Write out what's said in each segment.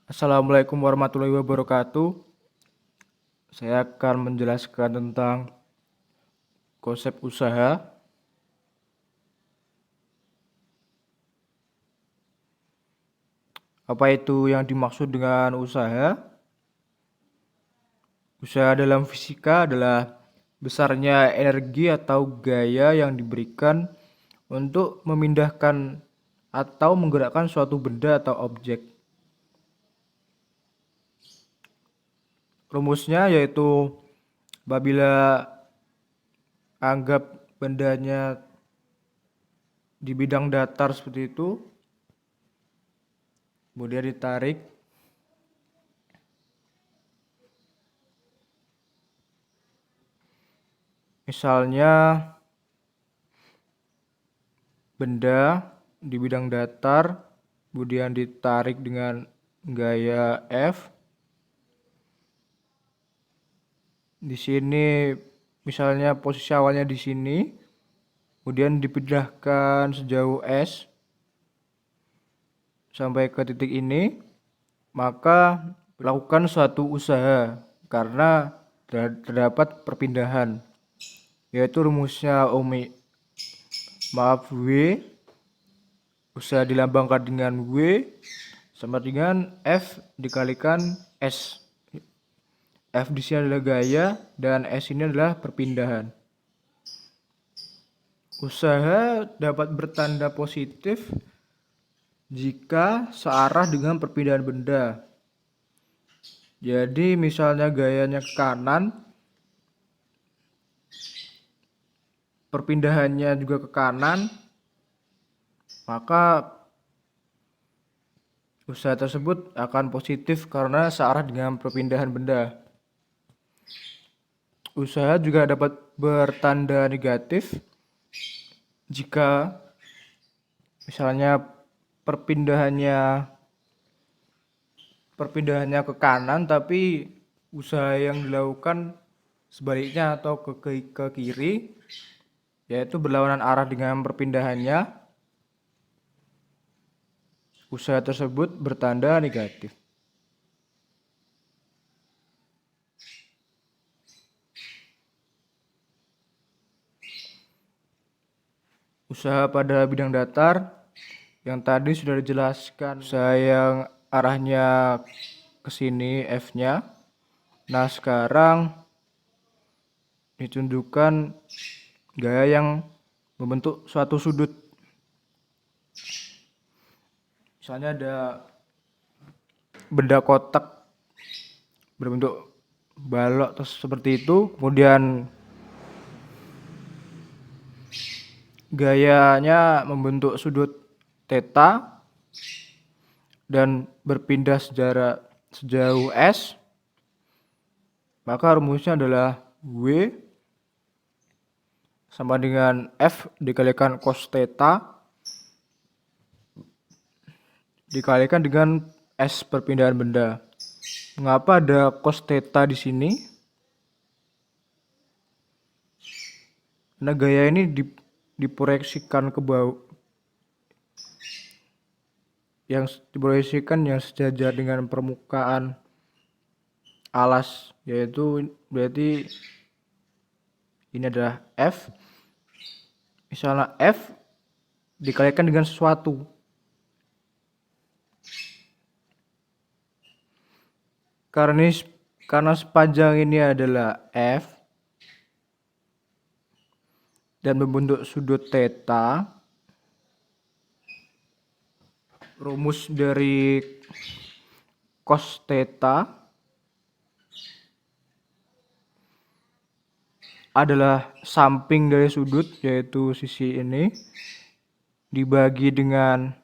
Assalamualaikum warahmatullahi wabarakatuh. Saya akan menjelaskan tentang konsep usaha. Apa itu yang dimaksud dengan usaha? Usaha dalam fisika adalah besarnya energi atau gaya yang diberikan untuk memindahkan atau menggerakkan suatu benda atau objek. Rumusnya yaitu apabila anggap bendanya di bidang datar seperti itu, kemudian ditarik, misalnya benda di bidang datar, kemudian ditarik dengan gaya F. Di sini misalnya posisi awalnya di sini, kemudian dipindahkan sejauh S sampai ke titik ini, maka lakukan suatu usaha karena terdapat perpindahan, yaitu rumusnya W, usaha dilambangkan dengan W sama dengan F dikalikan S. F di sini adalah gaya dan S ini adalah perpindahan. Usaha dapat bertanda positif jika searah dengan perpindahan benda. Jadi misalnya gayanya ke kanan, perpindahannya juga ke kanan, maka usaha tersebut akan positif karena searah dengan perpindahan benda. Usaha juga dapat bertanda negatif jika misalnya perpindahannya ke kanan tapi usaha yang dilakukan sebaliknya atau ke kiri, yaitu berlawanan arah dengan perpindahannya, usaha tersebut bertanda negatif. Usaha pada bidang datar yang tadi sudah dijelaskan, usaha yang arahnya ke sini F-nya. Nah, sekarang ditunjukkan gaya yang membentuk suatu sudut. Misalnya ada benda kotak berbentuk balok seperti itu, kemudian gayanya membentuk sudut theta dan berpindah sejauh S, maka rumusnya adalah W sama dengan F dikalikan cos theta dikalikan dengan S perpindahan benda. Mengapa ada cos theta di sini? Karena gaya ini diproyeksikan ke bawah, yang diproyeksikan yang sejajar dengan permukaan alas, yaitu berarti ini adalah F. Misalnya F dikalikan dengan sesuatu. Karena sepanjang ini adalah F dan membentuk sudut theta, rumus dari cos theta adalah samping dari sudut, yaitu sisi ini, dibagi dengan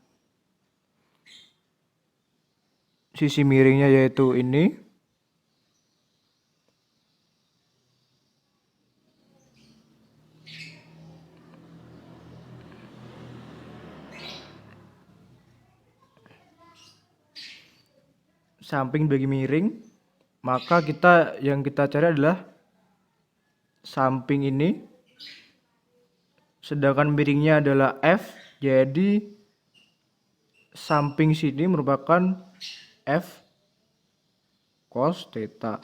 sisi miringnya, yaitu ini. Samping bagi miring, maka yang kita cari adalah samping ini, sedangkan miringnya adalah F, jadi samping sini merupakan F cos theta.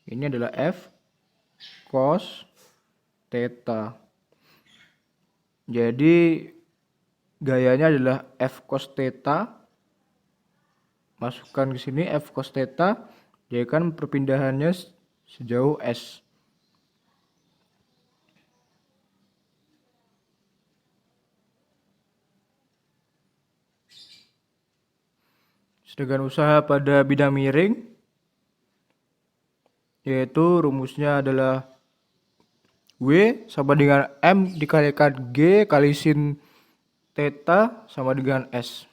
Ini adalah F cos theta. Jadi gayanya adalah F cos theta. Masukkan ke sini F cos theta, jadikan perpindahannya sejauh S. Sedangkan usaha pada bidang miring, yaitu rumusnya adalah W sama dengan M dikalikan G kali sin theta sama dengan S.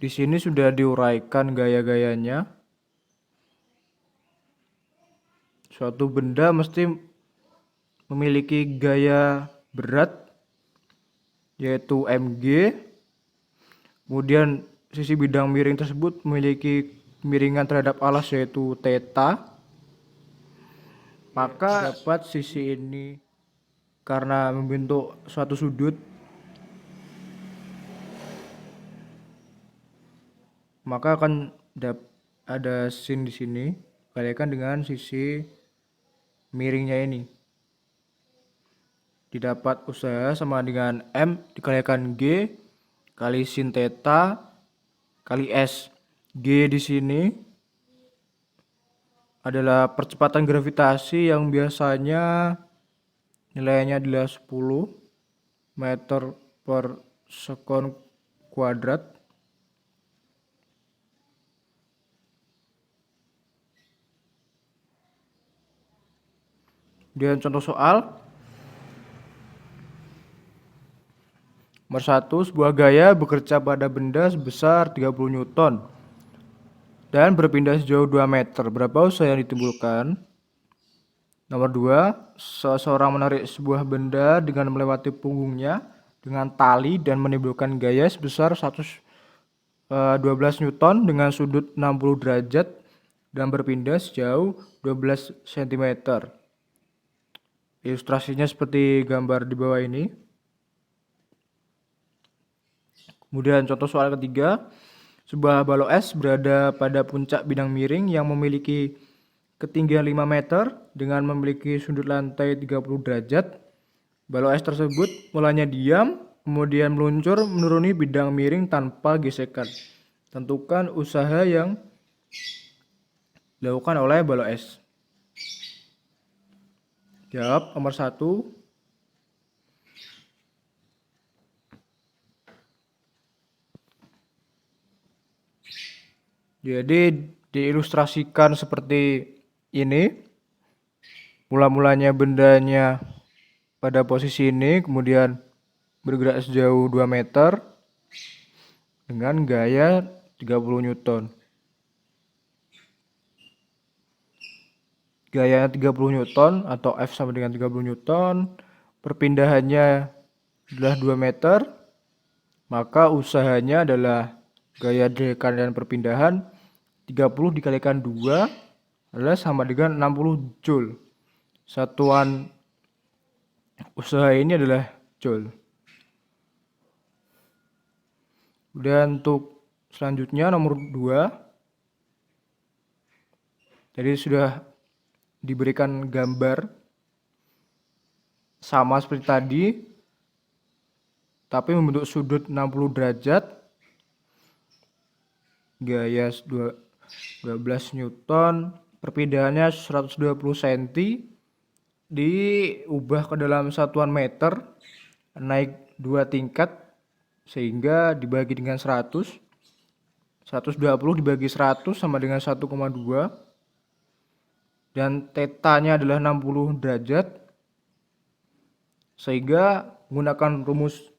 Di sini sudah diuraikan gaya-gayanya. Suatu benda mesti memiliki gaya berat, yaitu mg. Kemudian sisi bidang miring tersebut memiliki kemiringan terhadap alas, yaitu theta. Maka dapat sisi ini karena membentuk suatu sudut, maka akan ada sin di sini kalikan dengan sisi miringnya ini. Didapat usaha sama dengan M dikalikan G kali sin theta kali S. G di sini adalah percepatan gravitasi yang biasanya nilainya adalah 10 meter per sekon kuadrat. Dan contoh soal nomor 1, sebuah gaya bekerja pada benda sebesar 30 Newton dan berpindah sejauh 2 meter. Berapa usaha yang ditimbulkan? Nomor 2, seseorang menarik sebuah benda dengan melewati punggungnya dengan tali dan menimbulkan gaya sebesar 112 Newton dengan sudut 60 derajat dan berpindah sejauh 12 cm. Ilustrasinya seperti gambar di bawah ini. Kemudian contoh soal ketiga, sebuah balok es berada pada puncak bidang miring yang memiliki ketinggian 5 meter dengan memiliki sudut lantai 30 derajat. Balok es tersebut mulanya diam, kemudian meluncur menuruni bidang miring tanpa gesekan. Tentukan usaha yang dilakukan oleh balok es. Jawab nomor 1. Jadi diilustrasikan seperti ini. Mula-mulanya bendanya pada posisi ini, kemudian bergerak sejauh 2 meter dengan gaya 30 Newton. Gaya 30 Newton atau F sama dengan 30 Newton, perpindahannya adalah 2 meter, maka usahanya adalah gaya dikalikan dan perpindahan 30 dikalikan 2 adalah sama dengan 60 Joule. Satuan usaha ini adalah Joule. Kemudian untuk selanjutnya nomor 2. Jadi sudah diberikan gambar sama seperti tadi, tapi membentuk sudut 60 derajat, gaya 12 Newton, perpindahannya 120 cm, diubah ke dalam satuan meter, naik 2 tingkat sehingga dibagi dengan 100. 120 dibagi 100 sama dengan 1,2, dan tetanya adalah 60 derajat, sehingga menggunakan rumus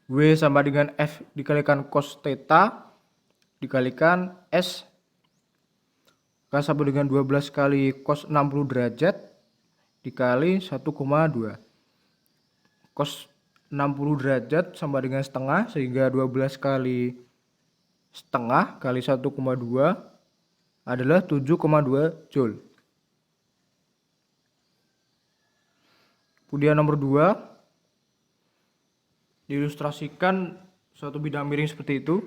W sama dengan F dikalikan cos theta dikalikan S akan sama dengan 12 kali cos 60 derajat dikali 1,2. Cos 60 derajat sama dengan setengah, sehingga 12 kali setengah kali 1,2 adalah 7,2 Joule. Kemudian nomor 2, diilustrasikan suatu bidang miring seperti itu.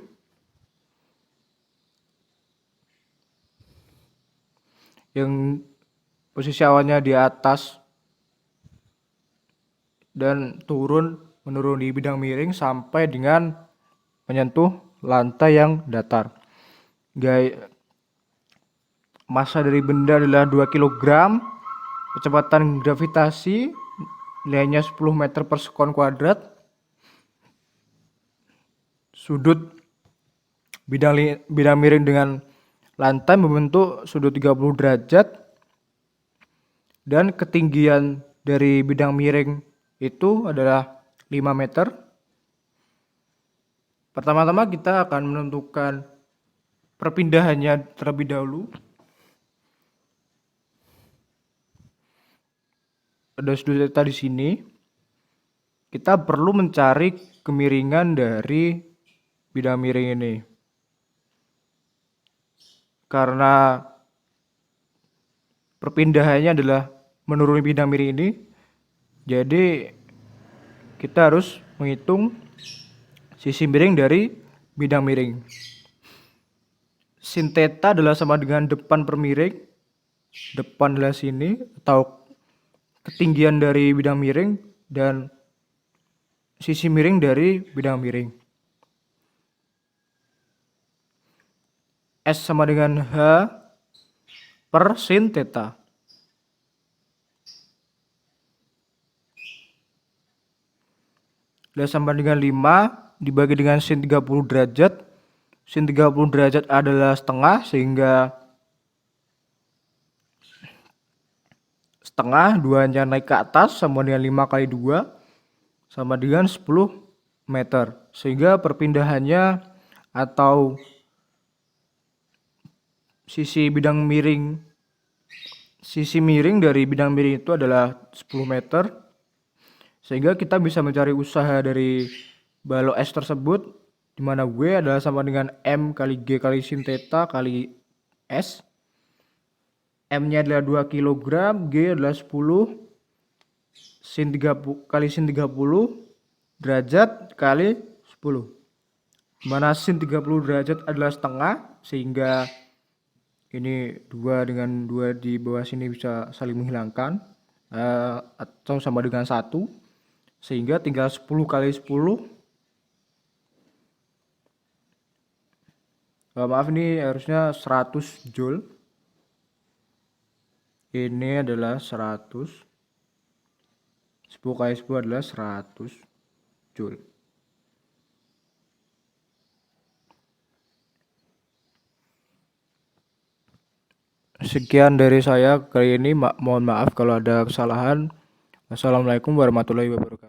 Yang posisi awalnya di atas dan menurun di bidang miring sampai dengan menyentuh lantai yang datar. Massa dari benda adalah 2 kg, kecepatan gravitasi nilainya 10 meter per sekon kuadrat, sudut bidang miring dengan lantai membentuk sudut 30 derajat, dan ketinggian dari bidang miring itu adalah 5 meter. Pertama-tama kita akan menentukan perpindahannya terlebih dahulu. Ada sudut theta di sini. Kita perlu mencari kemiringan dari bidang miring ini. Karena perpindahannya adalah menuruni bidang miring ini, jadi kita harus menghitung sisi miring dari bidang miring. Sin theta adalah sama dengan depan per miring. Depan adalah sini, atau ketinggian dari bidang miring, dan sisi miring dari bidang miring. S sama dengan H per sin theta. Adalah sama dengan 5 dibagi dengan sin 30 derajat. Sin 30 derajat adalah setengah, sehingga setengah, 2-nya naik ke atas, sama dengan 5 kali 2 sama dengan 10 meter. Sehingga perpindahannya atau sisi miring dari bidang miring itu adalah 10 meter. Sehingga kita bisa mencari usaha dari balok S tersebut, di mana W adalah sama dengan M kali G kali sin theta kali S. M-nya adalah 2 kg, G adalah 10 sin 30 kali sin 30 derajat kali 10. Mana sin 30 derajat adalah setengah, sehingga ini 2 dengan 2 di bawah sini bisa saling menghilangkan, atau sama dengan 1, sehingga tinggal 10 kali 10. Maaf, ini harusnya 100 joule. Ini adalah 100. 10 kali 10 adalah 100 joule. Sekian dari saya kali ini. Mohon maaf kalau ada kesalahan. Wassalamualaikum warahmatullahi wabarakatuh.